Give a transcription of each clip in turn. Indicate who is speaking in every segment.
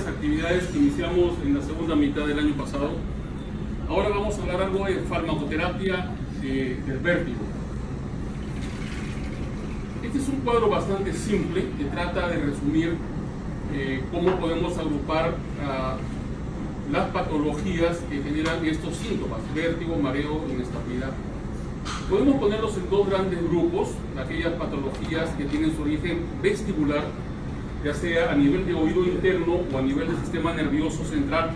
Speaker 1: las actividades que iniciamos en la segunda mitad del año pasado. Ahora vamos a hablar algo de farmacoterapia del vértigo. Este es un cuadro bastante simple que trata de resumir cómo podemos agrupar las patologías que generan estos síntomas: vértigo, mareo, inestabilidad. Podemos ponerlos en dos grandes grupos: aquellas patologías que tienen su origen vestibular, ya sea a nivel de oído interno o a nivel del sistema nervioso central,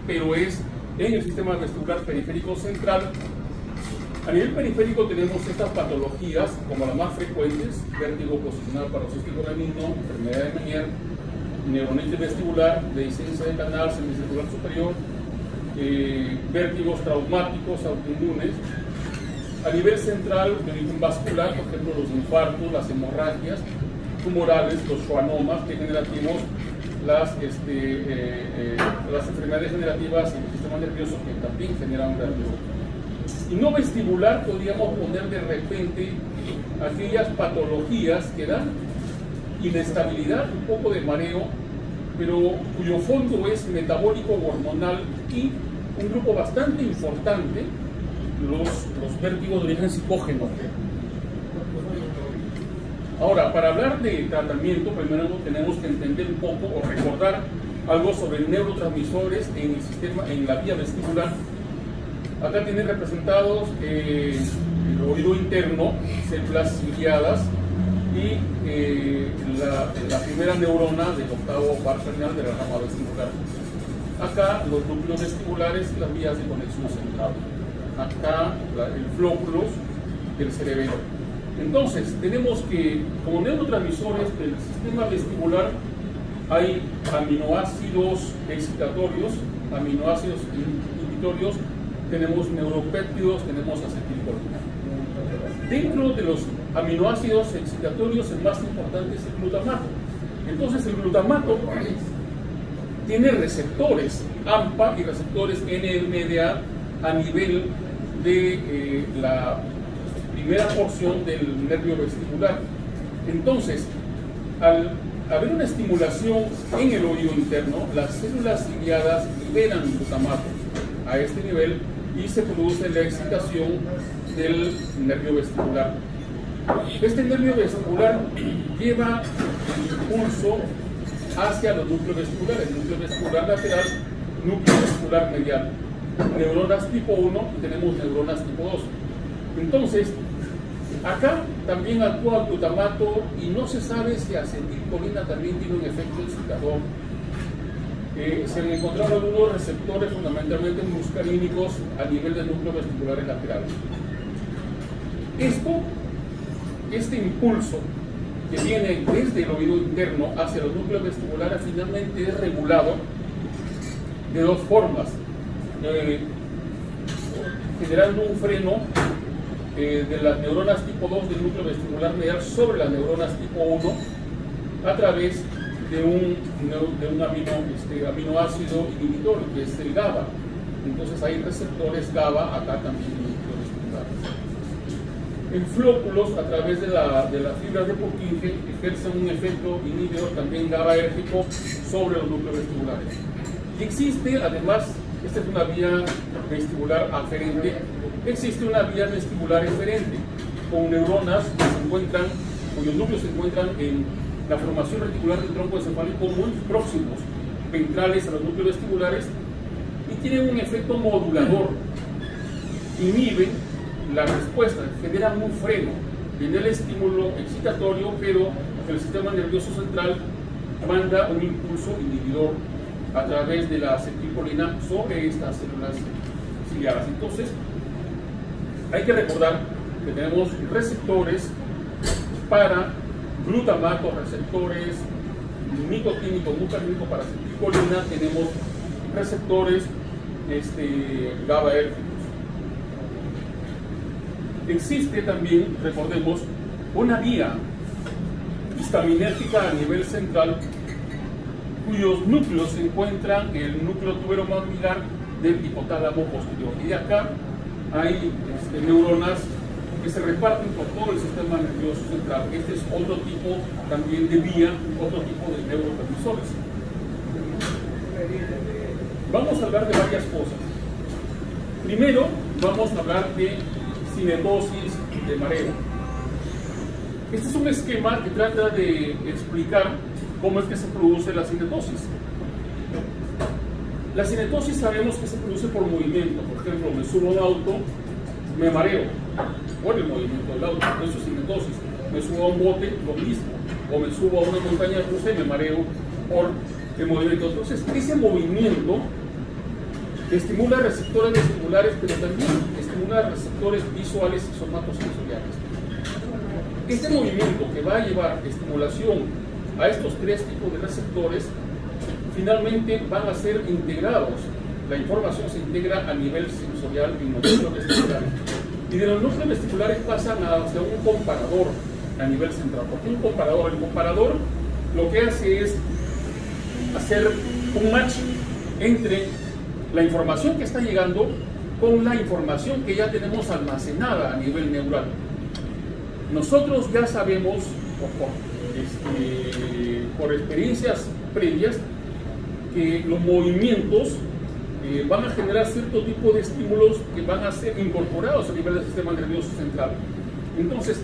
Speaker 1: pero es en el sistema vestibular periférico central. A nivel periférico tenemos estas patologías como las más frecuentes: vértigo posicional paroxístico benigno, enfermedad de Meniere, neuronitis vestibular, dehiscencia del canal semicircular superior, vértigos traumáticos autoinmunes. A nivel central, de origen vascular, por ejemplo, los infartos, las hemorragias tumorales, los schwannomas degenerativos, las enfermedades degenerativas en el sistema nervioso que también generan vértigo. Y no vestibular podríamos poner de repente aquellas patologías que dan inestabilidad, un poco de mareo, pero cuyo fondo es metabólico o hormonal, y un grupo bastante importante, los vértigos de origen psicógeno. Ahora, para hablar de tratamiento, primero tenemos que entender un poco o recordar algo sobre neurotransmisores en el sistema, en la vía vestibular. Acá tienen representados el oído interno, células ciliadas, y la primera neurona del octavo par craneal de la rama vestibular. Acá los núcleos vestibulares y las vías de conexión central. Acá el flóculos del cerebelo. Entonces, tenemos que, como neurotransmisores del sistema vestibular, hay aminoácidos excitatorios, aminoácidos inhibitorios, tenemos neuropéptidos, tenemos acetilcolina. Dentro de los aminoácidos excitatorios, el más importante es el glutamato. Entonces, el glutamato tiene receptores AMPA y receptores NMDA a nivel de la primera porción del nervio vestibular. Entonces, al haber una estimulación en el oído interno, las células ciliadas liberan glutamato a este nivel y se produce la excitación del nervio vestibular. Este nervio vestibular lleva el impulso hacia los núcleos vestibulares: núcleo vestibular lateral, núcleo vestibular medial. Neuronas tipo 1 y tenemos neuronas tipo 2. Entonces, acá también actúa el glutamato y no se sabe si acetilcolina también tiene un efecto excitador. Se han encontrado algunos receptores, fundamentalmente muscarínicos, a nivel de núcleos vestibulares laterales. Este impulso que viene desde el oído interno hacia los núcleos vestibulares finalmente es regulado de dos formas: generando un freno de las neuronas tipo 2 del núcleo vestibular medial sobre las neuronas tipo 1 a través de un aminoácido inhibidor, que es el GABA. Entonces hay receptores GABA acá también en el núcleo vestibular. En flóculos, a través de las fibras de Purkinje, ejercen un efecto inhibidor también GABAérgico sobre los núcleos vestibulares. Y existe, además, esta es una vía vestibular aferente, existe una vía vestibular eferente, con neuronas que se encuentran, cuyos núcleos se encuentran en la formación reticular del tronco encefálico muy próximos, ventrales a los núcleos vestibulares, y tienen un efecto modulador, inhiben la respuesta, generan un freno en el estímulo excitatorio, pero el sistema nervioso central manda un impulso inhibidor a través de la acetilcolina sobre estas células ciliadas. Entonces, hay que recordar que tenemos receptores para glutamato, receptores nicotínicos, muscarínicos para acetilcolina, tenemos receptores GABAérgicos. Existe también, recordemos, una vía histaminérgica a nivel central, cuyos núcleos se encuentran en el núcleo tuberomambilar del hipotálamo posterior. Y de acá hay neuronas que se reparten por todo el sistema nervioso central. Este es otro tipo también de vía, otro tipo de neurotransmisores. Vamos a hablar de varias cosas. Primero, vamos a hablar de cinetosis de mareo. Este es un esquema que trata de explicar cómo es que se produce la cinetosis. La cinetosis sabemos que se produce por movimiento. Por ejemplo, me subo a un auto, me mareo por el movimiento del auto, eso es cinetosis. Me subo a un bote, lo mismo. O me subo a una montaña rusa y me mareo por el movimiento. Entonces, ese movimiento estimula receptores vesticulares, pero también estimula receptores visuales y somatosensoriales. Este movimiento que va a llevar estimulación a estos tres tipos de receptores, finalmente van a ser integrados. La información se integra a nivel sensorial en los núcleos vesticulares. Y de los núcleos vesticulares pasan hacia un comparador a nivel central. ¿Por qué un comparador? El comparador lo que hace es hacer un match entre la información que está llegando con la información que ya tenemos almacenada a nivel neural. Nosotros ya sabemos, por experiencias previas, que los movimientos van a generar cierto tipo de estímulos que van a ser incorporados a nivel del sistema nervioso central. Entonces,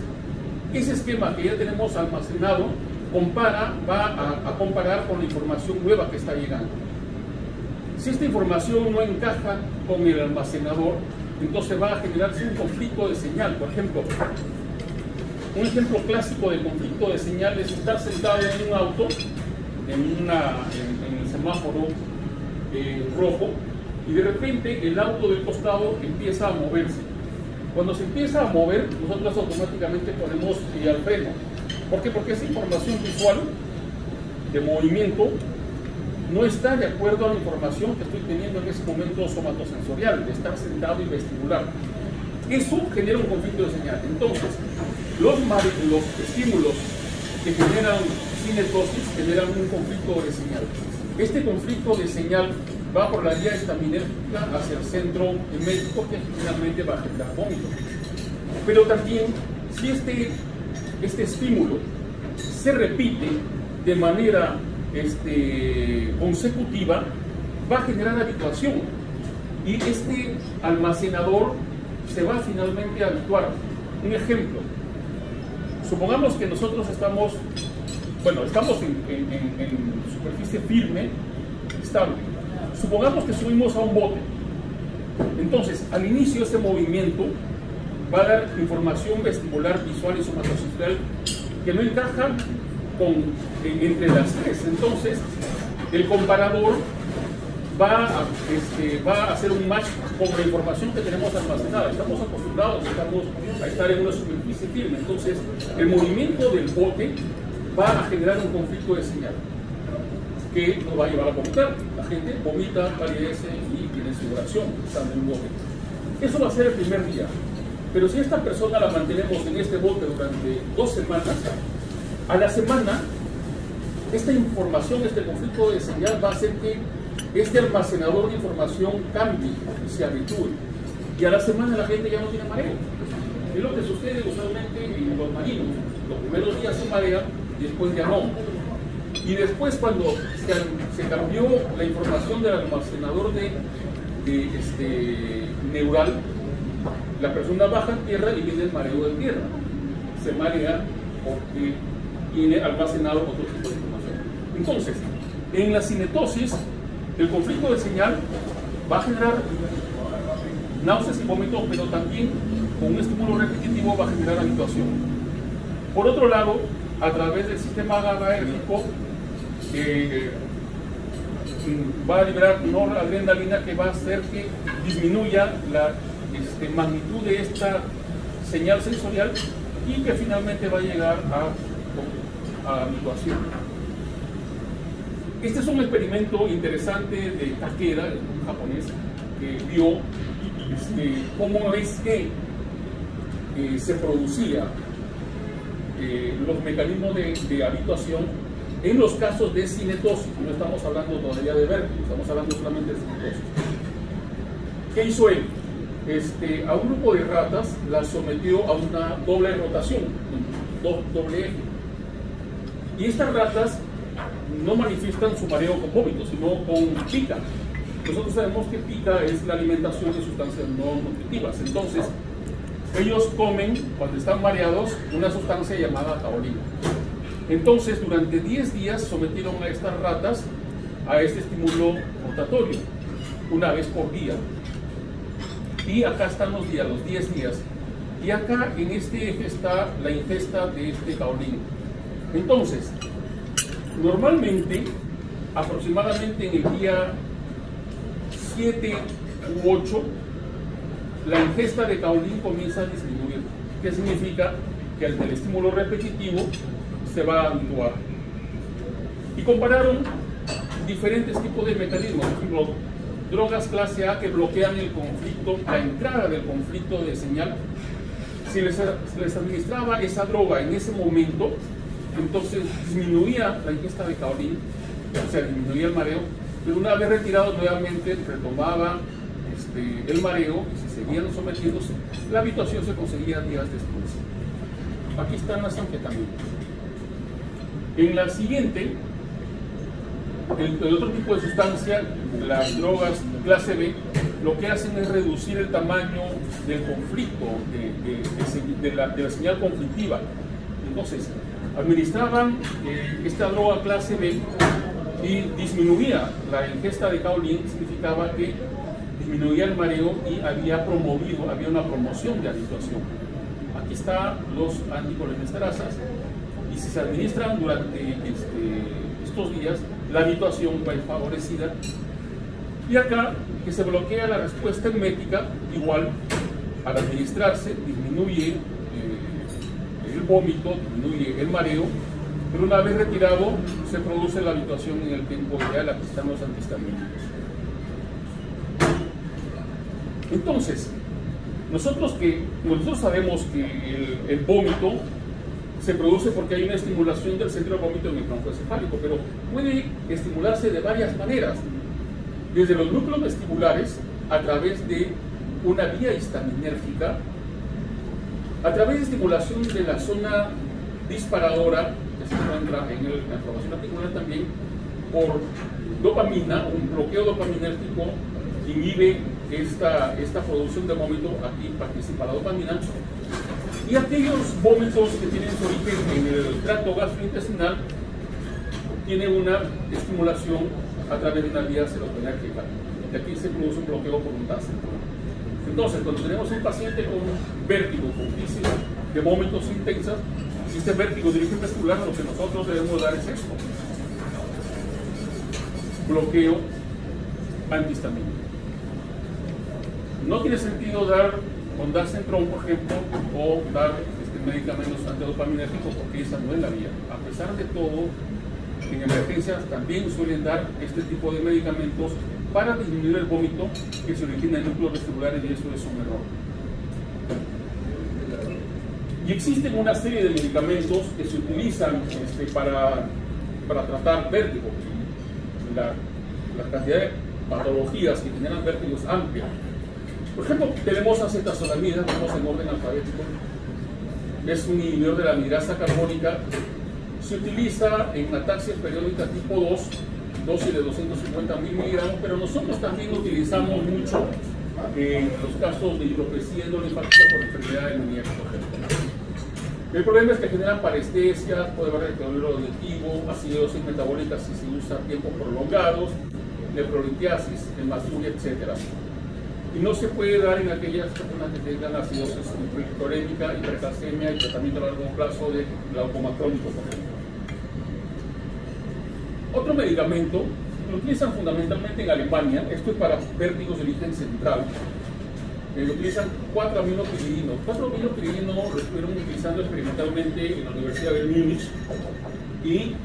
Speaker 1: ese esquema que ya tenemos almacenado va a comparar con la información nueva que está llegando. Si esta información no encaja con el almacenador, entonces va a generarse un conflicto de señal. Por ejemplo, un ejemplo clásico de conflicto de señal es estar sentado en un auto, en el semáforo rojo, y de repente el auto del costado empieza a moverse. Cuando se empieza a mover, nosotros automáticamente ponemos al freno. ¿Por qué? Porque esa información visual de movimiento no está de acuerdo a la información que estoy teniendo en ese momento somatosensorial, de estar sentado y vestibular. Eso genera un conflicto de señal. Entonces, los estímulos que generan cinetosis generan un conflicto de señal. Este conflicto de señal va por la vía estaminérgica hacia el centro médico, que finalmente va a generar vómito. Pero también, si este estímulo se repite de manera consecutiva, va a generar habituación. Y este almacenador se va finalmente a habituar. Un ejemplo, supongamos que nosotros estamos en superficie firme, estable. Supongamos que subimos a un bote. Entonces, al inicio este movimiento va a dar información vestibular, visual y somatosensorial que no encaja entre las tres. Entonces, el comparador va a hacer un match con la información que tenemos almacenada. Estamos acostumbrados a estar en una superficie firme. Entonces, el movimiento del bote va a generar un conflicto de señal que nos va a llevar a vomitar. La gente vomita, palidece y tiene sudoración estando en un bote. Eso va a ser el primer día. Pero si esta persona la mantenemos en este bote durante 2 semanas, a la semana, esta información, este conflicto de señal va a hacer que este almacenador de información cambie y se habitúe. Y a la semana la gente ya no tiene mareo. Es lo que sucede usualmente en los marinos. Los primeros días se marea y después ya no. Y después, cuando se cambió la información del almacenador neural, la persona baja en tierra y viene el mareo de tierra. Se marea porque tiene almacenado otro tipo de información. Entonces, en la cinetosis, el conflicto de señal va a generar náuseas y vómitos, pero también con un estímulo repetitivo va a generar habituación. Por otro lado, a través del sistema GABAérgico va a liberar noradrenalina, que va a hacer que disminuya la magnitud de esta señal sensorial y que finalmente va a llegar a habituación. Este es un experimento interesante de Takeda, un japonés, que vio cómo es que se producía los mecanismos de habituación en los casos de cinetosis. No estamos hablando todavía de vértigo, estamos hablando solamente de cinetosis. ¿Qué hizo él? A un grupo de ratas las sometió a una doble rotación, doble eje. Y estas ratas no manifiestan su mareo con vómito, sino con pica. nosotros sabemos que pica es la alimentación de sustancias no nutritivas. Entonces, ellos comen, cuando están mareados, una sustancia llamada taurina. Entonces, durante 10 días sometieron a estas ratas a este estímulo rotatorio, una vez por día. Y acá están los 10 días. Y acá en este eje está la ingesta de este taurino. Entonces, normalmente, aproximadamente en el día 7 u 8, la ingesta de caolín comienza a disminuir. ¿Qué significa? Que el estímulo repetitivo se va a habituar. Y compararon diferentes tipos de mecanismos. Por ejemplo, drogas clase A que bloquean el conflicto, la entrada del conflicto de señal. Si les administraba esa droga en ese momento, entonces disminuía la ingesta de caolín, o sea, disminuía el mareo, pero una vez retirado nuevamente retomaba el mareo, y si seguían sometiéndose, la habituación se conseguía días después. Aquí están las anfetaminas. En la siguiente, el otro tipo de sustancia, las drogas clase B, lo que hacen es reducir el tamaño del conflicto, de la señal conflictiva. Entonces, administraban esta droga clase B y disminuía la ingesta de caolín, significaba que disminuía el mareo y había una promoción de habituación. Aquí están los anticolinesterases, y si se administran durante estos días, la habituación va a ir favorecida. Y acá, que se bloquea la respuesta emética, igual, al administrarse, disminuye el vómito, disminuye el mareo, pero una vez retirado, se produce la habituación en el tiempo ideal. Aquí están los antihistamínicos. Entonces, nosotros sabemos que el vómito se produce porque hay una estimulación del centro de vómito en el tronco encefálico, pero puede estimularse de varias maneras. Desde los núcleos vestibulares, a través de una vía histaminérgica, a través de estimulación de la zona disparadora, que se encuentra en la formación articular también, por dopamina, un bloqueo dopaminérgico inhibe esta producción de vómito. Aquí participa la dopamina. Y aquellos vómitos que tienen su origen en el tracto gastrointestinal tienen una estimulación a través de una vía serotonérgica. Y aquí se produce un bloqueo por un tazo. Entonces, cuando tenemos un paciente con vértigo, con crisis de vómitos intensas, si este vértigo de origen vestibular, lo que nosotros debemos dar es esto: bloqueo antihistamínico. No tiene sentido dar ondansetron, por ejemplo, o dar medicamentos antidopaminérgicos, porque esa no es la vía. A pesar de todo, en emergencias también suelen dar este tipo de medicamentos para disminuir el vómito que se origina en núcleos vestibulares, y eso es un error. Y existen una serie de medicamentos que se utilizan para tratar vértigo. La cantidad de patologías que generan vértigo es amplia. Por ejemplo, tenemos acetazolamida, vamos en orden alfabético. Es un inhibidor de la amigrasa carbónica. Se utiliza en ataxia periódica tipo 2, dosis de 250 miligramos, pero nosotros también lo utilizamos mucho en los casos de hidropesía endolinfática por enfermedad de Meniere, por ejemplo. El problema es que generan parestesias, puede haber deterioro auditivo, acidosis metabólica si se usa tiempos prolongados, nefrolitiasis, hematuria, etc. Y no se puede dar en aquellas personas que tengan acidosis hipertorémica, hipercalcemia y tratamiento a largo plazo de glaucoma crónico, por ejemplo. Otro medicamento lo utilizan fundamentalmente en Alemania. Esto es para vértigos de origen central. Lo utilizan 4-aminopiridinos. 4-aminopiridinos lo estuvieron utilizando experimentalmente en la Universidad de Múnich, y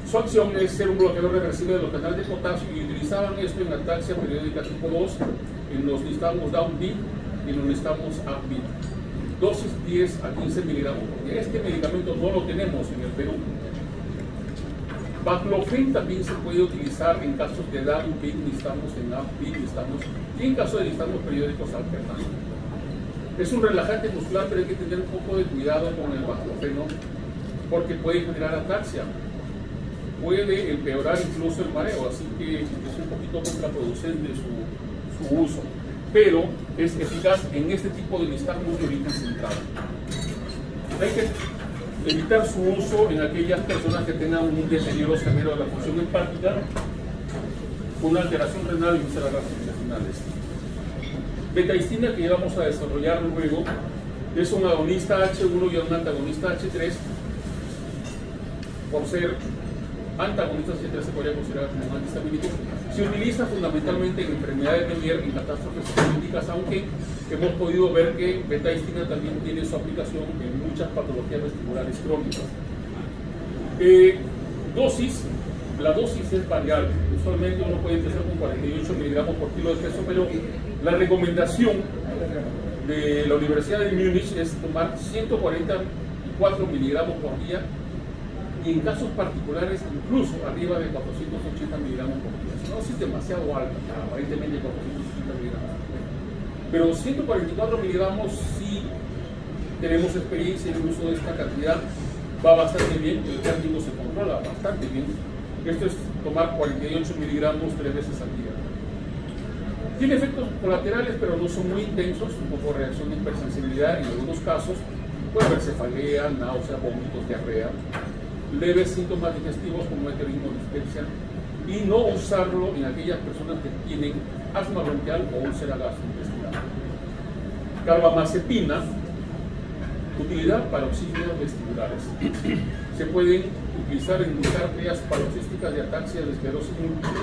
Speaker 1: su acción es ser un bloqueador reversible de los canales de potasio, y utilizaban esto en ataxia periódica tipo 2, en los nistagmus downbeat y en los nistagmus upbeat. Dosis 10 a 15 miligramos. Este medicamento no lo tenemos en el Perú. Baclofen también se puede utilizar en casos de downbeat, nistagmus en upbeat, nistagmus, y en caso de nistagmus periódicos alternados. Es un relajante muscular, pero hay que tener un poco de cuidado con el baclofeno porque puede generar ataxia. puede empeorar incluso el mareo, así que es un poquito contraproducente su uso, pero es eficaz en este tipo de nistagmus de origen central. Hay que evitar su uso en aquellas personas que tengan un deterioro severo de la función hepática, una alteración renal y visceral intestinales. Betaistina, que ya vamos a desarrollar luego, es un agonista H1 y un antagonista H3. Por ser antagonistas H3 se podría considerar como un antihistamínico. Se utiliza fundamentalmente en enfermedades de Meniere, en catástrofes políticas, aunque hemos podido ver que betaistina también tiene su aplicación en muchas patologías vestibulares crónicas. Dosis. La dosis es variable. Usualmente uno puede empezar con 48 miligramos por kilo de peso, pero la recomendación de la Universidad de Múnich es tomar 144 miligramos por día y en casos particulares incluso arriba de 480 miligramos por día. Es una dosis demasiado alta, aparentemente 480 miligramos. Pero 144 miligramos, si tenemos experiencia en el uso de esta cantidad, va bastante bien, el vértigo se controla bastante bien. Esto es tomar 48 miligramos 3 veces al día. Tiene efectos colaterales, pero no son muy intensos, como reacción de hipersensibilidad en algunos casos. Puede haber cefalea, náusea, vómitos, diarrea, leves síntomas digestivos como meteorismo, dispepsia, y no usarlo en aquellas personas que tienen asma bronquial o úlcera gastrointestinal. Carbamazepina, utilidad paroxísticas vestibulares. Se pueden utilizar en arterias paroxísticas de ataxia de esclerosis múltiple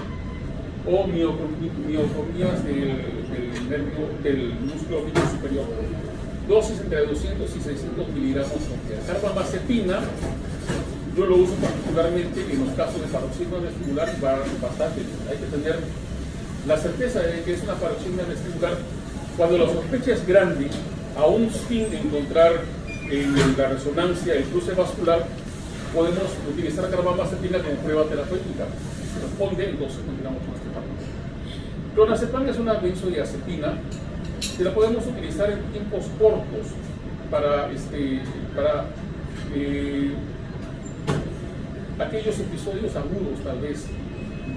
Speaker 1: o mioclonias del músculo óptico superior. Dosis entre 200 y 600 miligramos por día. Carbamazepina, yo lo uso particularmente en los casos de paroxismo vestibular bastante. Hay que tener la certeza de que es una paroxismo vestibular. Cuando la sospecha es grande, aún sin encontrar en la resonancia el cruce vascular, podemos utilizar carbamazepina como prueba terapéutica. Si responde, entonces continuamos con este fármaco. Clonazepam es una benzodiazepina que la podemos utilizar en tiempos cortos para aquellos episodios agudos, tal vez,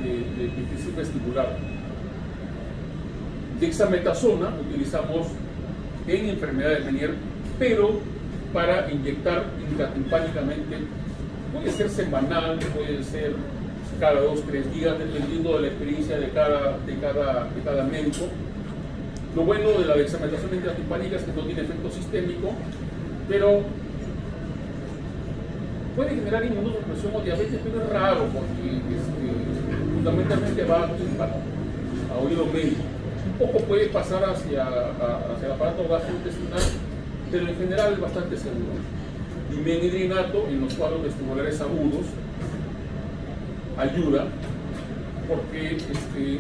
Speaker 1: de difícil vestibular. Dexametasona utilizamos en enfermedades de Meniere, pero para inyectar intratimpánicamente. Puede ser semanal, puede ser cada 2-3 días, dependiendo de la experiencia de cada médico. Lo bueno de la dexametasona intratimpánica es que no tiene efecto sistémico, pero puede generar inmunosupresión o diabetes, pero es raro porque fundamentalmente va a tímpano, a oído medio. Un poco puede pasar hacia el aparato gastrointestinal, pero en general es bastante seguro. Dimenhidrinato en los cuadros vestibulares agudos ayuda porque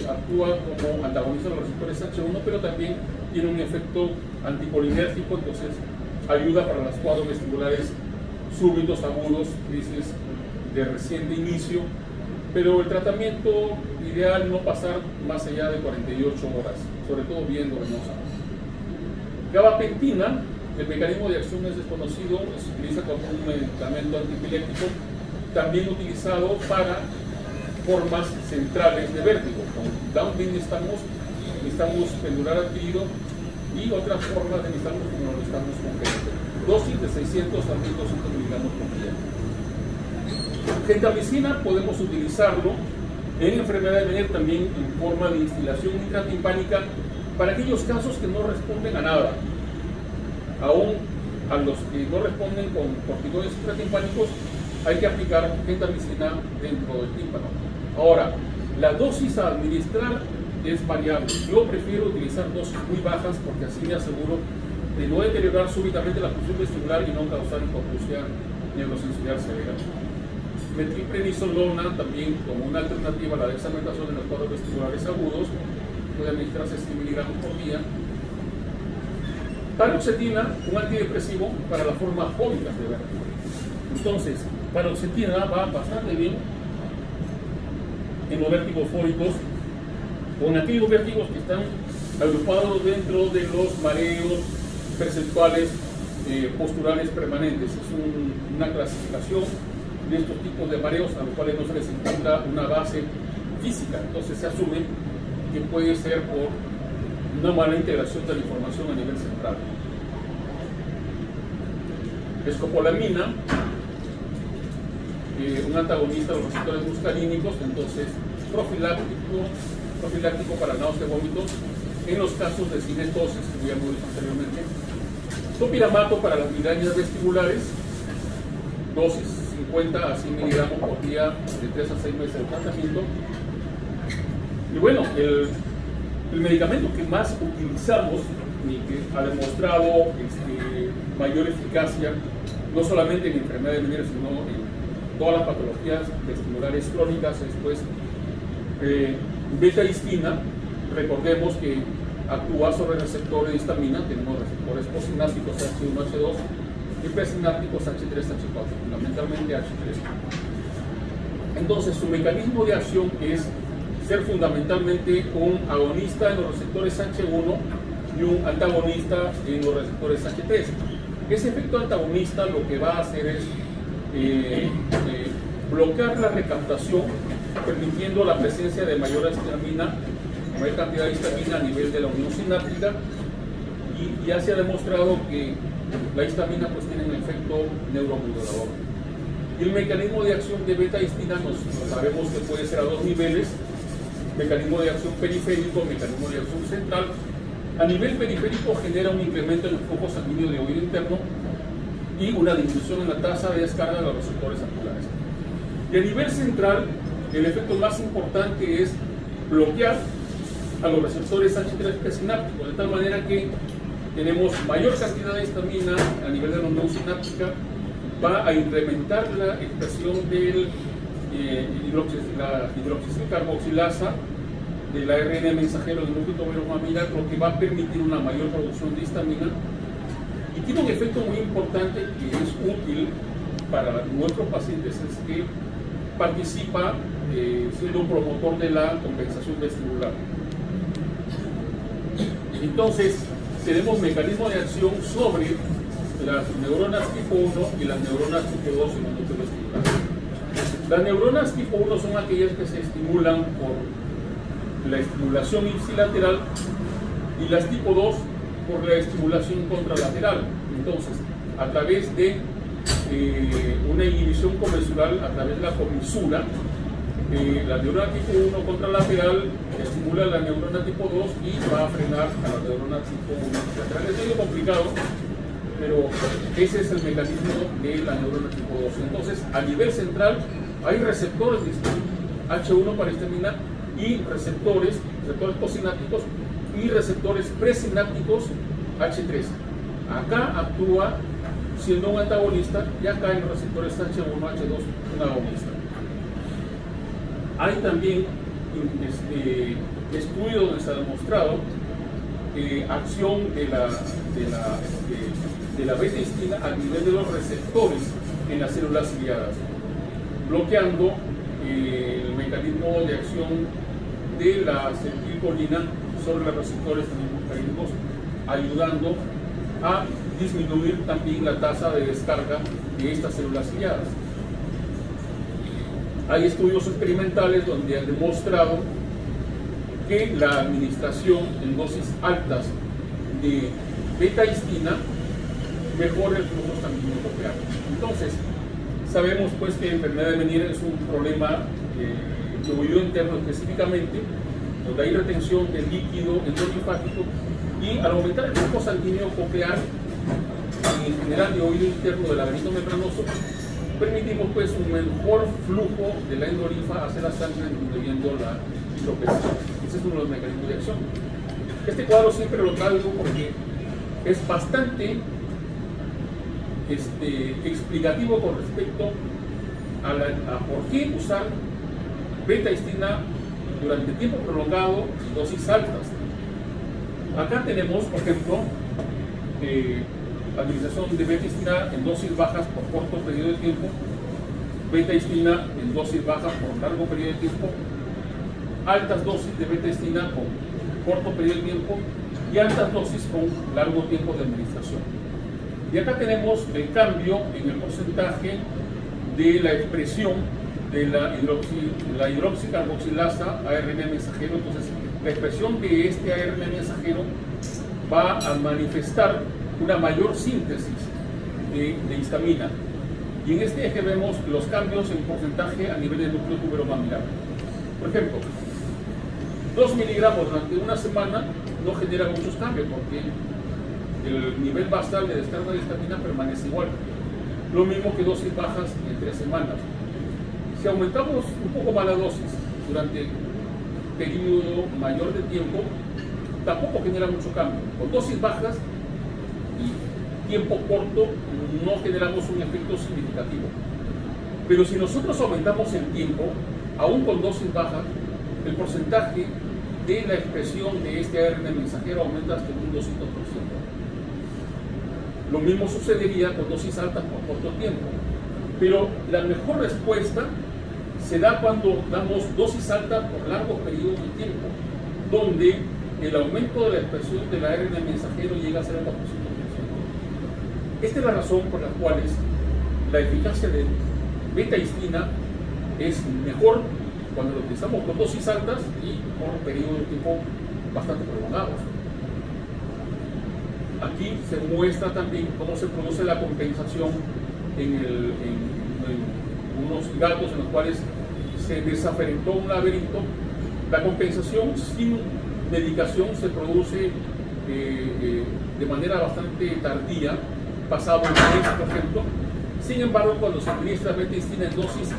Speaker 1: actúa como antagonista de los receptores H1, pero también tiene un efecto anticolinérgico, entonces ayuda para los cuadros vestibulares súbitos, agudos, crisis de reciente inicio, pero el tratamiento ideal no pasar más allá de 48 horas, sobre todo viendo venosa. Gabapentina, el mecanismo de acción es desconocido, se utiliza como un medicamento antiepiléptico, también utilizado para formas centrales de vértigo. Con Downbeat necesitamos pendular adquirido y otras formas de nistagmus como lo estamos congénito. Dosis de 600 a 1200 miligramos por día. Gentamicina podemos utilizarlo en enfermedad de Meniere también en forma de instilación intratimpánica para aquellos casos que no responden a nada. Aún a los que no responden con corticoides intratimpánicos hay que aplicar gentamicina dentro del tímpano. Ahora, la dosis a administrar es variable. Yo prefiero utilizar dosis muy bajas porque así me aseguro de no deteriorar súbitamente la función vestibular y no causar hipoacusia neurosensorial severa. Metilprednisolona también como una alternativa a la dexametasona en los cuadros vestibulares agudos, puede administrarse 100 miligramos por día. Paroxetina, un antidepresivo para las formas fóbicas de vértigo. Entonces, paroxetina va bastante bien en los vértigos fóbicos o en aquellos vértigos que están agrupados dentro de los mareos perceptuales posturales permanentes. Es una clasificación de estos tipos de mareos a los cuales no se les encuentra una base física. Entonces se asume que puede ser por una mala integración de la información a nivel central. Escopolamina, un antagonista de los receptores muscarínicos, entonces profiláctico para náusea y vómitos en los casos de cinetosis, que ya hemos visto anteriormente. Topiramato para las migrañas vestibulares, dosis 50 a 100 miligramos por día de 3 a 6 meses de tratamiento. Y bueno, el medicamento que más utilizamos y que ha demostrado mayor eficacia, no solamente en enfermedades venéreas, sino en todas las patologías vestibulares crónicas, es pues beta-histina. Recordemos que actúa sobre receptores de histamina. Tenemos receptores postsinápticos H1, H2 y presinápticos H3, H4, fundamentalmente H3. Entonces, su mecanismo de acción es ser fundamentalmente un agonista en los receptores H1 y un antagonista en los receptores H3. Ese efecto antagonista lo que va a hacer es bloquear la recaptación, permitiendo la presencia de mayor histamina, mayor cantidad de histamina a nivel de la unión sináptica, y ya se ha demostrado que la histamina pues tiene un efecto neuromodulador. Y el mecanismo de acción de beta-histina sabemos que puede ser a dos niveles: mecanismo de acción periférico, mecanismo de acción central. A nivel periférico genera un incremento en el flujo sanguíneo de oído interno y una disminución en la tasa de descarga de los receptores oculares. Y a nivel central, el efecto más importante es bloquear a los receptores H3 presinápticos, de tal manera que tenemos mayor cantidad de histamina a nivel de la unión sináptica, va a incrementar la expresión del hidroxisilcarboxilasa del ARN mensajero del núcleo tubero-mamilar, lo que va a permitir una mayor producción de histamina, y tiene un efecto muy importante que es útil para nuestros pacientes, es que participa siendo un promotor de la compensación vestibular. Entonces, tenemos mecanismo de acción sobre las neuronas tipo 1 y las neuronas tipo 2 en el núcleo vestibular. Las neuronas tipo 1 son aquellas que se estimulan por la estimulación ipsilateral, y las tipo 2 por la estimulación contralateral. Entonces, a través de una inhibición comensural, a través de la comisura, la neurona tipo 1 contralateral estimula la neurona tipo 2 y va a frenar a la neurona tipo 1 lateral. Es medio complicado, pero ese es el mecanismo de la neurona tipo 2. Entonces, a nivel central hay receptores de histamina, H1 para histamina, y receptores postsinápticos y receptores presinápticos H3. Acá actúa siendo un antagonista, y acá en los receptores H1, H2 un agonista. Hay también estudios donde se ha demostrado acción de la beta-histina a nivel de los receptores en las células ciliadas, bloqueando el mecanismo de acción de la acetilcolina sobre los receptores muscarínicos, ayudando a disminuir también la tasa de descarga de estas células ciliadas. Hay estudios experimentales donde han demostrado que la administración en dosis altas de beta-histina mejora el flujo sanguíneo coclear. Entonces, sabemos pues que la enfermedad de Meniere es un problema de oído interno específicamente, donde hay retención del líquido endolinfático, y al aumentar el flujo sanguíneo coclear, en general de oído interno del laberinto membranoso, permitimos pues un mejor flujo de la endolinfa hacia la sangre, disminuyendo la hidropresión. Ese es uno de los mecanismos de acción. Este cuadro siempre lo traigo porque es bastante explicativo con respecto a por qué usar beta-histina durante tiempo prolongado y dosis altas. Acá tenemos, por ejemplo, administración de beta-histina en dosis bajas por corto periodo de tiempo, beta-histina en dosis bajas por largo periodo de tiempo, altas dosis de beta-histina con corto periodo de tiempo y altas dosis con largo tiempo de administración. Y acá tenemos el cambio en el porcentaje de la expresión de la hidroxicarboxilasa ARN mensajero. Entonces, la expresión de este ARN mensajero va a manifestar una mayor síntesis de histamina. Y en este eje vemos los cambios en porcentaje a nivel del núcleo tuberomamilar. Por ejemplo, 2 miligramos durante una semana no genera muchos cambios porque el nivel basal de descarga de histamina permanece igual. Lo mismo que dosis bajas en 3 semanas. Si aumentamos un poco más la dosis durante un periodo mayor de tiempo, tampoco genera mucho cambio. Con dosis bajas y tiempo corto no generamos un efecto significativo. Pero si nosotros aumentamos el tiempo, aún con dosis bajas, el porcentaje de la expresión de este ARN mensajero aumenta hasta un 200%. Lo mismo sucedería con dosis altas por corto tiempo. Pero la mejor respuesta se da cuando damos dosis altas por largos periodos de tiempo, donde el aumento de la expresión del ARN mensajero llega a ser el 400%. Esta es la razón por la cual la eficacia de beta-histina es mejor cuando lo utilizamos con dosis altas y por periodos de tiempo bastante prolongados. Aquí se muestra también cómo se produce la compensación en unos gatos en los cuales se desaferentó un laberinto. La compensación sin medicación se produce de manera bastante tardía, pasado un mes, por ejemplo. Sin embargo, cuando se administra beta-histina en dosis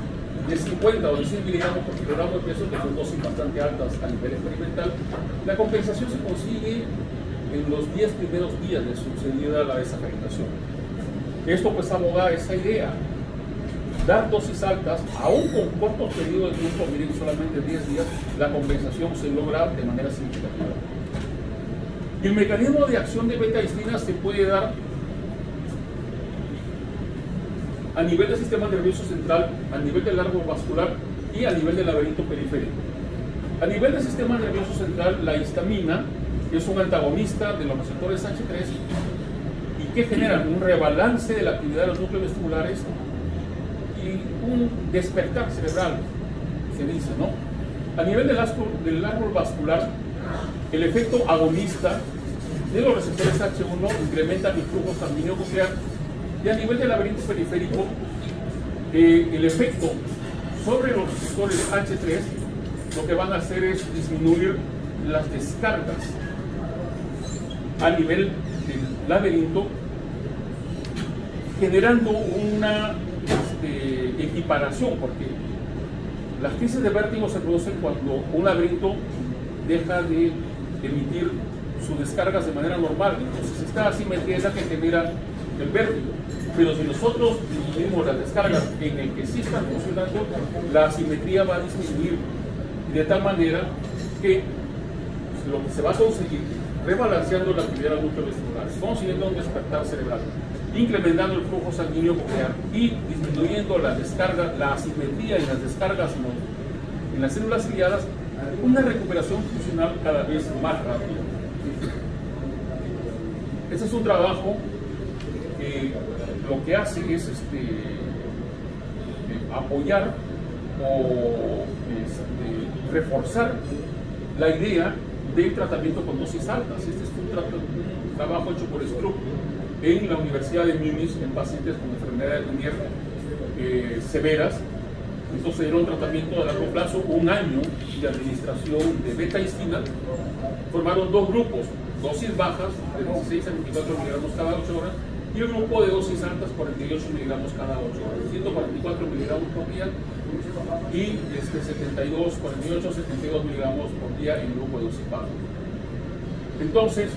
Speaker 1: de 50 o de 100 miligramos por kilogramo de peso, que son dosis bastante altas a nivel experimental, la compensación se consigue en los 10 primeros días de sucedida la desaferentación. Esto pues aboga esa idea. Dar dosis altas, aún con cortos periodos de tiempo, miren, solamente 10 días, la compensación se logra de manera significativa. Y el mecanismo de acción de beta-histina se puede dar a nivel del sistema nervioso central, a nivel del árbol vascular y a nivel del laberinto periférico. A nivel del sistema nervioso central, la histamina es un antagonista de los receptores H3 y que generan un rebalance de la actividad de los núcleos vestibulares y un despertar cerebral, se dice, ¿no? A nivel del árbol vascular, el efecto agonista de los receptores H1 incrementa el flujo sanguíneo coclear. Y a nivel del laberinto periférico, el efecto sobre los receptores H3 lo que van a hacer es disminuir las descargas a nivel del laberinto, generando una equiparación, porque las crisis de vértigo se producen cuando un laberinto deja de emitir sus descargas de manera normal. Entonces esta asimetría es la que genera el vértigo. Pero si nosotros disminuimos las descargas en el que sí están funcionando, la asimetría va a disminuir de tal manera que lo que se va a conseguir, rebalanceando la actividad del núcleo vestibular, consiguiendo un despertar cerebral, incrementando el flujo sanguíneo coclear y disminuyendo la descarga, la asimetría en las descargas en las células ciliadas, una recuperación funcional cada vez más rápida. Este es un trabajo que lo que hace es apoyar o reforzar la idea del tratamiento con dosis altas. Este es un trabajo hecho por Stroop en la Universidad de Múnich en pacientes con enfermedades de Meniere severas. Entonces era un tratamiento a largo plazo, 1 año de administración de beta-histina. Formaron 2 grupos, dosis bajas de 16 a 24 miligramos cada 8 horas y el grupo de dosis altas 48 miligramos cada 8 horas, 144 miligramos por día y 48, 72 miligramos por día en el grupo de dosis baja. Entonces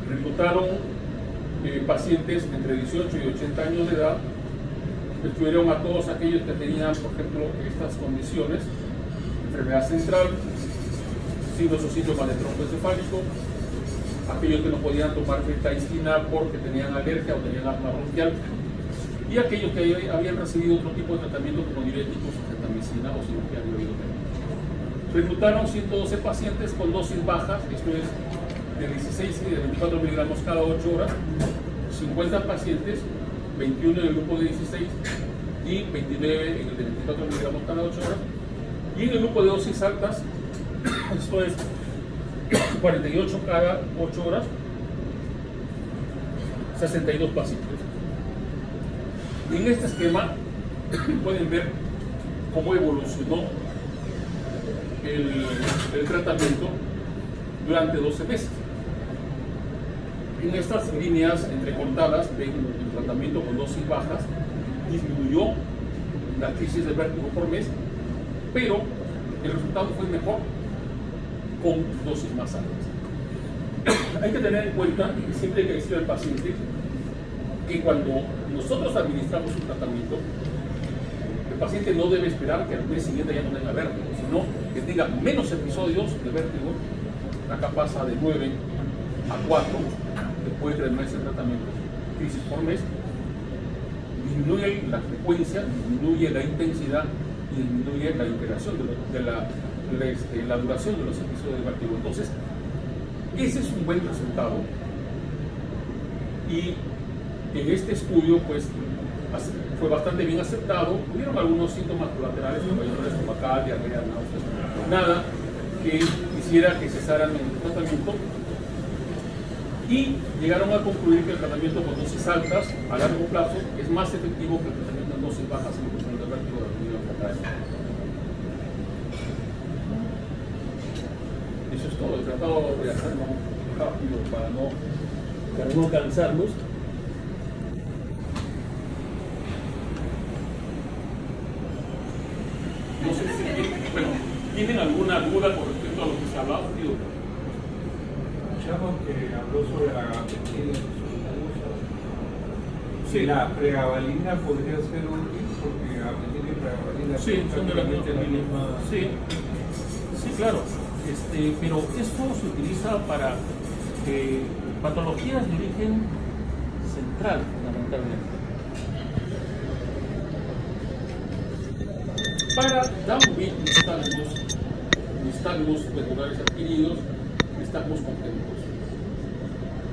Speaker 1: reclutaron pacientes entre 18 y 80 años de edad, estudiaron a todos aquellos que tenían, por ejemplo, estas condiciones: enfermedad central, signos o síntomas de tromboencefálico, aquellos que no podían tomar beta-histina porque tenían alergia o tenían asma bronquial, y aquellos que habían recibido otro tipo de tratamiento como diuréticos, gentamicina o cirugía de oído. Reclutaron 112 pacientes con dosis bajas, esto es de 16 y de 24 miligramos cada 8 horas, 50 pacientes, 21 en el grupo de 16 y 29 en el de 24 miligramos cada 8 horas. Y en el grupo de dosis altas, esto es 48 cada 8 horas, 62 pacientes. Y en este esquema pueden ver cómo evolucionó el tratamiento durante 12 meses. En estas líneas entrecortadas ven el tratamiento con dosis bajas, disminuyó la crisis de vértigo por mes, pero el resultado fue mejor con dosis más altas. Hay que tener en cuenta, siempre que decir al paciente, que cuando nosotros administramos un tratamiento, el paciente no debe esperar que al mes siguiente ya no tenga vértigo, sino que tenga menos episodios de vértigo. Acá pasa de 9 a 4 después de 3 meses de tratamiento, crisis por mes. Disminuye la frecuencia, disminuye la intensidad y disminuye la iteración de la duración de los episodios de vértigo. Entonces, ese es un buen resultado. Y en este estudio, pues, fue bastante bien aceptado. Hubieron algunos síntomas colaterales, como dolor estomacal, diarrea, náuseas, nada que hiciera que cesaran el tratamiento. Y llegaron a concluir que el tratamiento con dosis altas a largo plazo es más efectivo que el tratamiento en dosis bajas en cuestión de vértigo de la actividad focal. Eso es todo. He tratado de hacerlo rápido para no cansarnos. No sé si ¿tienen alguna duda con respecto a lo que se ha hablado?
Speaker 2: Escuchamos que habló sobre la gabapentina.
Speaker 1: Sí.
Speaker 2: La pregabalina podría ser útil porque gabapentina y pregabalina
Speaker 1: son de la misma. Sí, claro. Pero esto se utiliza para patologías de origen central, fundamentalmente. Para downbeat nistagmus regulares adquiridos, nistagmus congénitos.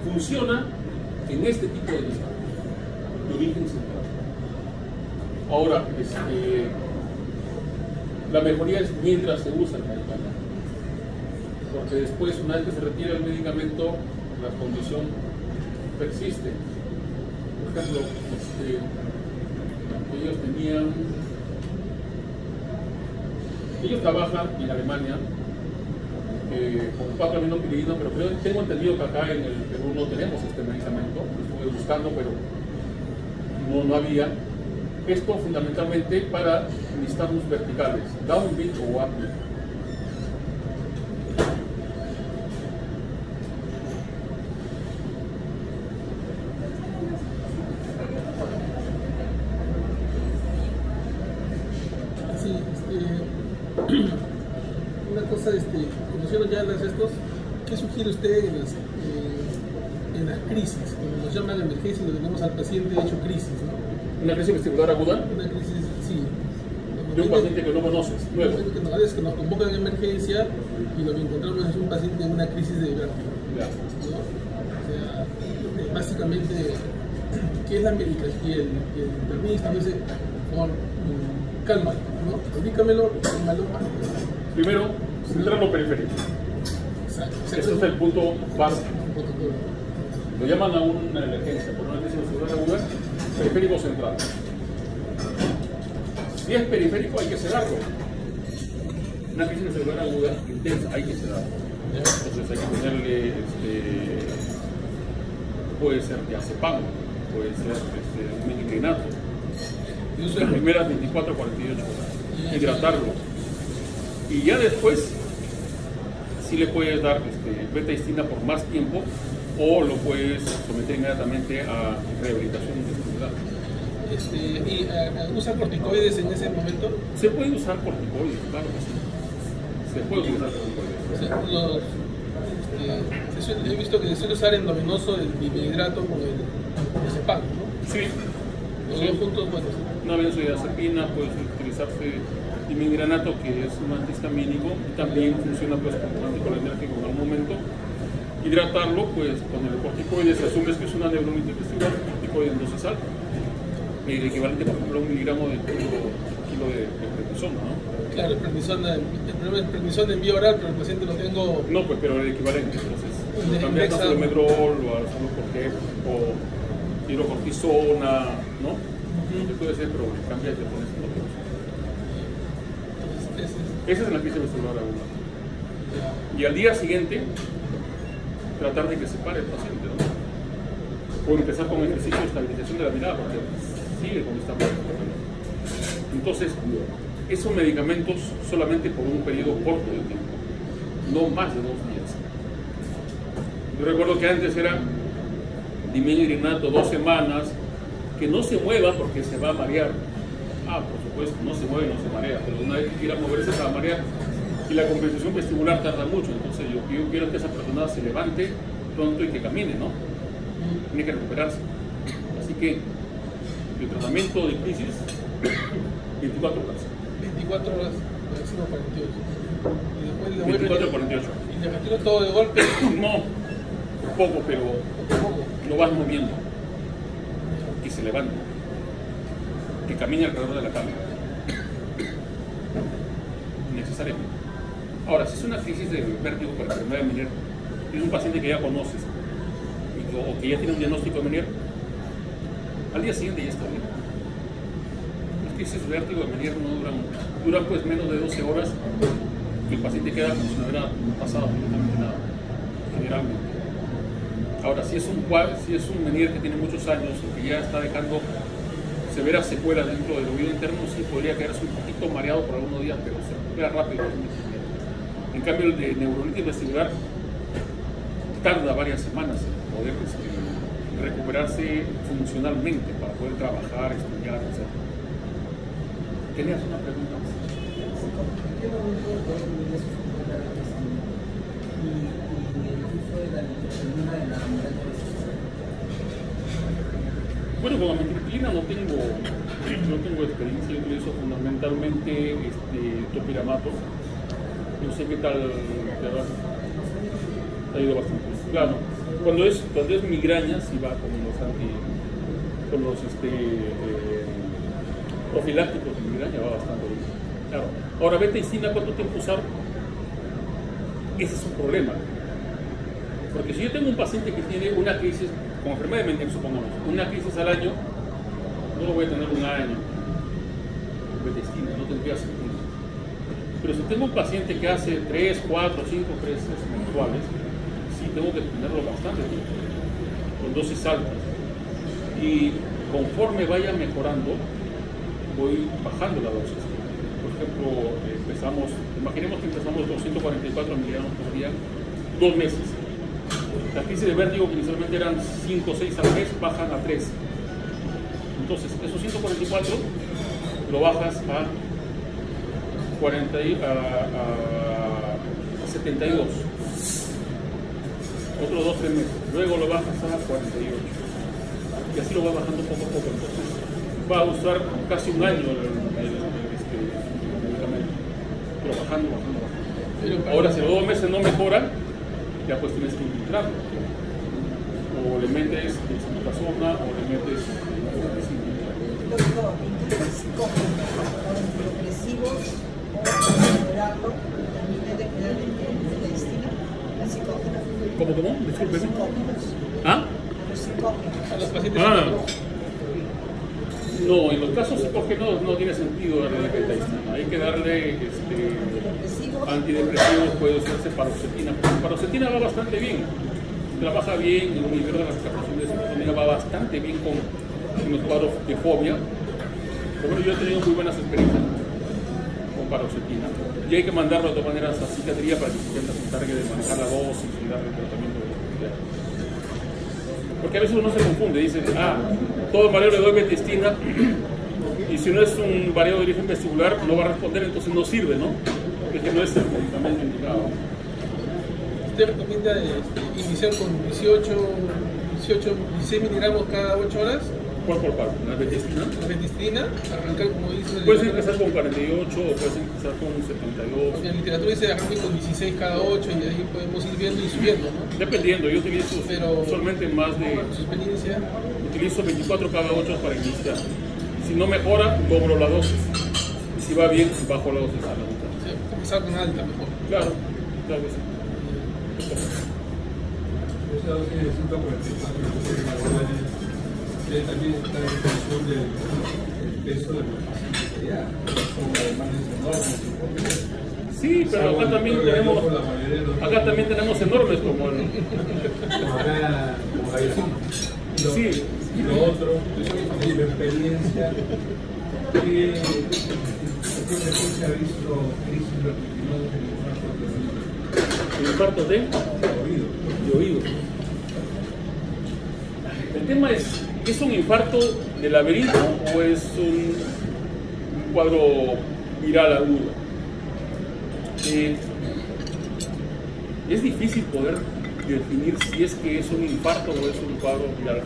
Speaker 1: Funciona en este tipo de nistagmus de origen central. Ahora, la mejoría es mientras se usa el medicamento, porque después, una vez que se retira el medicamento, la condición persiste. Por ejemplo, ellos trabajan en Alemania con 4 aminopiridinas, pero tengo entendido que acá en el Perú no tenemos este medicamento. Lo estuve buscando, pero no había. Esto fundamentalmente para nistagmus verticales, downbeat o upbeat.
Speaker 3: Una cosa, conociendo ya las estos, ¿qué sugiere usted en las crisis? Cuando nos llaman a emergencia y lo tenemos al paciente hecho crisis, ¿no?
Speaker 1: ¿Una crisis vestibular aguda?
Speaker 3: Una crisis, sí.
Speaker 1: De un paciente que no conoces, nuevo.
Speaker 3: Que nos convocan en emergencia y lo que encontramos es un paciente en una crisis de vértigo, ¿no? O sea, básicamente, ¿qué es la medicación? Y el internista dice, cálmalo, ¿no? Indícamelo, cálmalo.
Speaker 1: Primero, central o periférico. Ese es el punto básico. Lo llaman a una emergencia por una crisis vestibular aguda, periférico central. Si es periférico, hay que sedarlo. Una crisis vestibular aguda intensa, hay que sedarlo. Entonces hay que ponerle, puede ser diazepam, puede ser un meniclinato. Las primeras 24 a 48 horas. Hidratarlo. Y ya después, sí le puedes dar beta-histina por más tiempo o lo puedes someter inmediatamente a rehabilitación intestinal.
Speaker 3: ¿Usa corticoides en ese momento?
Speaker 1: Se puede usar corticoides, claro que sí. Se puede utilizar corticoides.
Speaker 3: O sea, he visto que se suele usar endovenoso el diphidrato con el diazepam, ¿no?
Speaker 1: Sí.
Speaker 3: Los dos juntos, bueno.
Speaker 1: Una benzodiazepina, puede utilizarse dimigranato, que es un antihistamínico, y también funciona pues como un anticolinérgico en algún momento. Hidratarlo, pues con el corticoide, si asumes que es una neuronitis vestibular, corticoide en dosis alta. el equivalente, por ejemplo, a 1 miligramo de kilo de prednisona, ¿no?
Speaker 3: Claro, el problema es prednisona en vía oral, pero el paciente lo tengo...
Speaker 1: No, pues, pero el equivalente, entonces,
Speaker 3: De
Speaker 1: cambiar
Speaker 3: Indexa.
Speaker 1: al medrol o al o hidrocortisona, ¿no? Se puede hacer, pero cambias y le pones otro. Esa es la crisis vestibular aguda. Y al día siguiente, tratar de que se pare el paciente, ¿no? O empezar con ejercicio de estabilización de la mirada, porque sigue con esta problema. Entonces, esos medicamentos solamente por un periodo corto de tiempo, no más de 2 días. Yo recuerdo que antes era dimidrinato 2 semanas, que no se mueva porque se va a marear. Por supuesto, no se mueve, no se marea, pero una vez que quiera moverse se va a marear. Y la compensación vestibular tarda mucho, entonces yo quiero que esa persona se levante pronto y que camine, ¿no? Tiene que recuperarse. Así que el tratamiento de crisis, 24 horas.
Speaker 3: 24 horas, máximo 48. Y después le
Speaker 1: 24 a 48.
Speaker 3: Y le retiro todo de golpe.
Speaker 1: No, poco, pero lo vas moviendo. Que se levante. Que camine alrededor de la cama. Necesariamente. Ahora, si es una crisis de vértigo por enfermedad de Meniere, es un paciente que ya conoces o que ya tiene un diagnóstico de Meniere, al día siguiente ya está bien. Las crisis de vértigo de Meniere no duran pues menos de 12 horas y el paciente queda como si no hubiera pasado absolutamente nada, generalmente. Ahora, si es un Meniere que tiene muchos años o que ya está dejando severas secuelas dentro del oído interno, sí podría quedarse un poquito mareado por algunos días, pero se recupera rápido. En cambio, el de neuronitis vestibular tarda varias semanas en poder recuperarse funcionalmente para poder trabajar, estudiar, etc. ¿Tenías una pregunta? Bueno, con amitriptilina no tengo experiencia, yo utilizo fundamentalmente topiramato. No sé qué tal te ha ido bastante. Claro, cuando es migraña, sí va con los profilácticos de migraña, va bastante bien. Claro. Ahora, beta-istina, ¿cuánto tiempo usar? Ese es un problema. Porque si yo tengo un paciente que tiene una crisis, con enfermedad de Meniere, supongamos, una crisis al año, no lo voy a tener un año. Beta-istina, no tendría sentido. Pero si tengo un paciente que hace 3, 4, 5 crisis mensuales, sí tengo que tenerlo bastante tiempo, con dosis altas. Y conforme vaya mejorando, voy bajando la dosis. Por ejemplo, imaginemos que empezamos 244 miligramos por día, 2 meses. Las crisis de vértigo que inicialmente eran 5 o 6 al mes, bajan a 3. Entonces, esos 144 lo bajas a 72. Otros 2 o 3 meses. Luego lo bajas a 48. Y así lo va bajando poco a poco. Entonces, va a usar casi un año el medicamento. Pero bajando. Ahora, si los 2 meses no mejoran, ya pues tienes que infiltrarlo. O le metes dexametasona o le metes
Speaker 4: Doctor, entonces, ¿cómo? ¿Antidepresivos o mejorarlo? También debe quedar en medicina, la psicógena.
Speaker 1: ¿Cómo? Disculpe. ¿Ah?
Speaker 4: Los psicógenos.
Speaker 3: A los pacientes.
Speaker 1: No, en los casos psicógenos no tiene sentido darle beta-istina. Hay que darle antidepresivos, puede usarse paroxetina. Paroxetina va bastante bien, trabaja bien, el inhibidor de la captación de serotonina va bastante bien con los cuadros de fobia. Pero yo he tenido muy buenas experiencias con paroxetina. Y hay que mandarlo de todas maneras a psiquiatría para que se encargue de manejar la dosis y darle el tratamiento de la. Porque a veces uno se confunde, dice, todo mareo le doy beta-istina y si no es un mareo de origen vestibular no va a responder, entonces no sirve, ¿no? Porque no es el medicamento indicado.
Speaker 3: ¿Usted recomienda iniciar con 16 miligramos cada 8 horas?
Speaker 1: ¿Cuál por parte? ¿La beta-istina?
Speaker 3: La beta-istina, arrancar como dice.
Speaker 1: Puedes empezar con 48 o puedes empezar con 72.
Speaker 3: Porque en la literatura dice arranque con 16 cada 8 y ahí podemos ir viendo y subiendo, ¿no?
Speaker 1: Dependiendo, yo utilizo usualmente más de.
Speaker 3: Su experiencia.
Speaker 1: Utilizo 24 cada 8 para iniciar. Si no mejora, doblo la dosis. Y si va bien, bajo la dosis a la mitad.
Speaker 3: Sí, comenzar con alta mejor.
Speaker 1: Claro, claro que sí.
Speaker 2: Esa dosis de 145 también está en función del peso de la paciente. Son alemanes enormes.
Speaker 1: Sí, pero acá también tenemos, enormes como el...
Speaker 2: Como Gallecín.
Speaker 1: Sí.
Speaker 2: Y lo otro, mi experiencia, ¿qué frecuencia ha visto crisis vertiginosa en
Speaker 1: ¿El infarto de? Oído. El tema ¿es un infarto de laberinto o es un cuadro viral agudo? Es difícil poder definir si es que es un infarto o es un cuadro viral.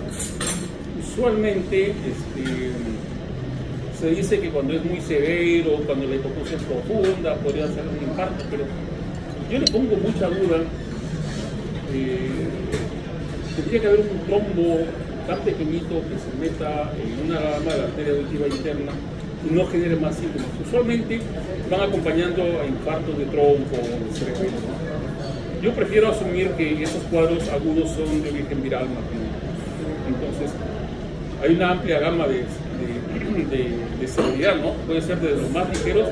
Speaker 1: Usualmente se dice que cuando es muy severo, cuando la hipoxia es profunda, podría ser un infarto, pero yo le pongo mucha duda. Tendría que haber un trombo tan pequeñito que se meta en una rama de la arteria auditiva interna y no genere más síntomas. Usualmente van acompañando a infartos de tronco o de cerebelo. Yo prefiero asumir que esos cuadros agudos son de origen viral más bien. Entonces, hay una amplia gama de severidad, ¿no? Puede ser desde los más ligeros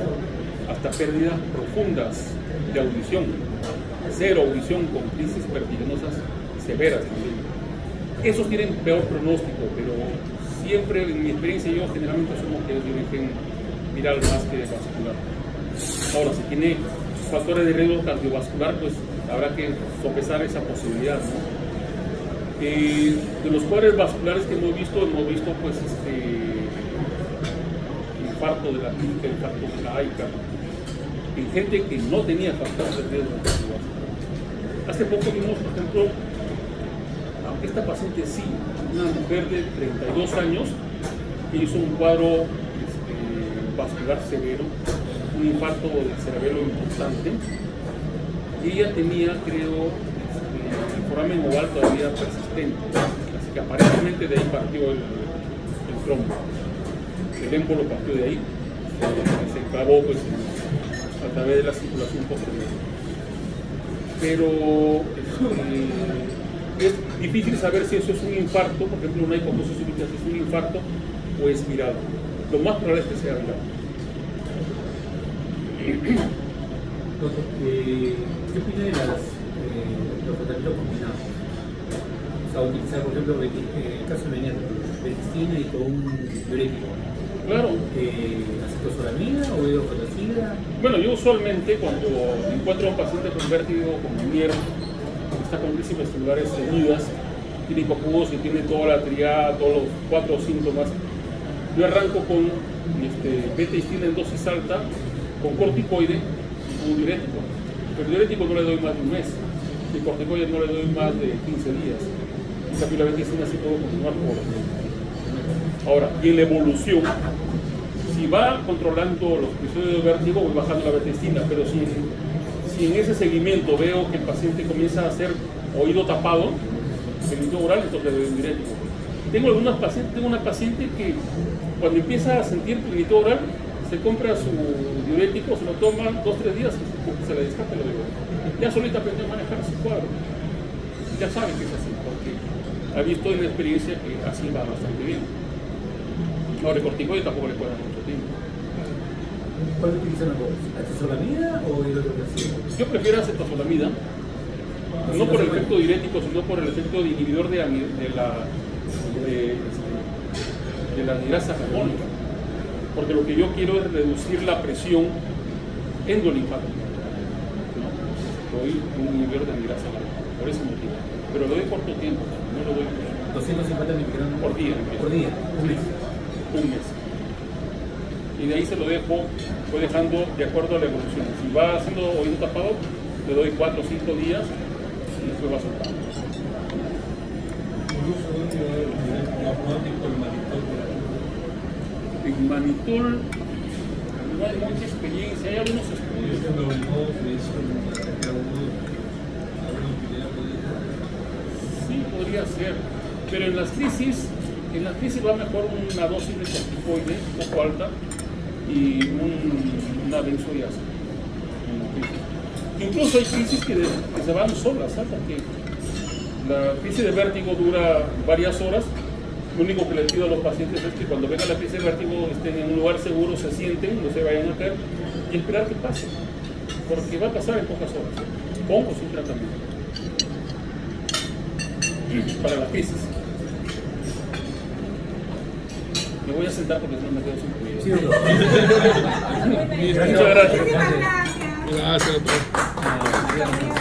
Speaker 1: hasta pérdidas profundas de audición, cero audición con crisis vertiginosas severas también. Esos tienen peor pronóstico, pero siempre en mi experiencia yo generalmente asumo que es de origen viral más que vascular. Ahora, si tiene factores de riesgo cardiovascular, pues habrá que sopesar esa posibilidad, ¿no? De los cuadros vasculares que hemos visto pues infarto de la clínica, infarto de la AICA, en gente que no tenía factores de riesgo cardiovascular. Hace poco vimos, por ejemplo, a esta paciente sí, una mujer de 32 años que hizo un cuadro vascular severo, un infarto del cerebelo importante, y ella tenía, creo, el foramen oval todavía persistente, así que aparentemente de ahí partió el trombo. El émbolo partió de ahí, se clavó pues, a través de la circulación posterior. Pero es difícil saber si eso es un infarto, por ejemplo, una hipoxia súbita, si es un infarto o es viral. Lo más probable es que sea viral.
Speaker 5: Doctor, ¿qué opina de los tratamientos combinados? O sea, utilizar, por ejemplo, el caso de betistina y con un diurético.
Speaker 1: Claro.
Speaker 5: ¿Acetosolamida o hidrocloroxida?
Speaker 1: Bueno, yo usualmente cuando encuentro a un paciente con vértigo, con miedo, que está con crisis vestibulares seguidas, tiene hipoacusia y tiene toda la triada, todos los 4 síntomas, yo arranco con betistina en dosis alta, con corticoide y con diurético. Pero el diurético no le doy más de un mes, el corticoide no le doy más de 15 días. En cambio la betistina sí puedo continuar por. Ahora, y en la evolución, si va controlando los episodios de vértigo, voy bajando la betistina, pero si en ese seguimiento veo que el paciente comienza a hacer oído tapado, el oral, entonces le doy un diurético. Tengo una paciente que cuando empieza a sentir el oral, se compra su diurético, se lo toma 2 o 3 días, se le descarta y lo digo. Ya solita aprendió a manejar su cuadro. Ya sabe que es así, porque ha visto en la experiencia que así va bastante bien. Ahora el corticoide tampoco le puede dar mucho tiempo.
Speaker 5: ¿Cuál utilizan vos? ¿Acetosolamida o hidrocloroxida?
Speaker 1: Yo prefiero acetosolamida, no por el efecto diurético, sino por el efecto de inhibidor de la anidrasa carbónica. Porque lo que yo quiero es reducir la presión endolinfática. Doy un inhibidor de anidrasa carbónica, por ese motivo. Pero lo doy corto tiempo, no lo doy
Speaker 5: 250 miligramos
Speaker 1: por día.
Speaker 5: Por día, un mes.
Speaker 1: Un mes. Y de ahí se lo voy dejando de acuerdo a la evolución. Si va haciendo oído tapado, le doy 4 o 5 días y después va soltando. En manitol no hay mucha experiencia, hay algunos estudios. Sí, podría ser, pero en las crisis En la crisis va mejor una dosis de corticoide un poco alta y una benzodiazepina. Incluso hay crisis que se van solas, ¿sabes? Porque la crisis de vértigo dura varias horas. Lo único que les pido a los pacientes es que cuando venga la crisis de vértigo estén en un lugar seguro, se sienten, no se vayan a caer y esperar que pase, porque va a pasar en pocas horas, con o sin tratamiento. Para la crisis. Me voy a sentar porque no me quedo sin comida.
Speaker 5: Sí, doctor.
Speaker 1: Muchas gracias.
Speaker 3: Gracias, doctor.
Speaker 5: No,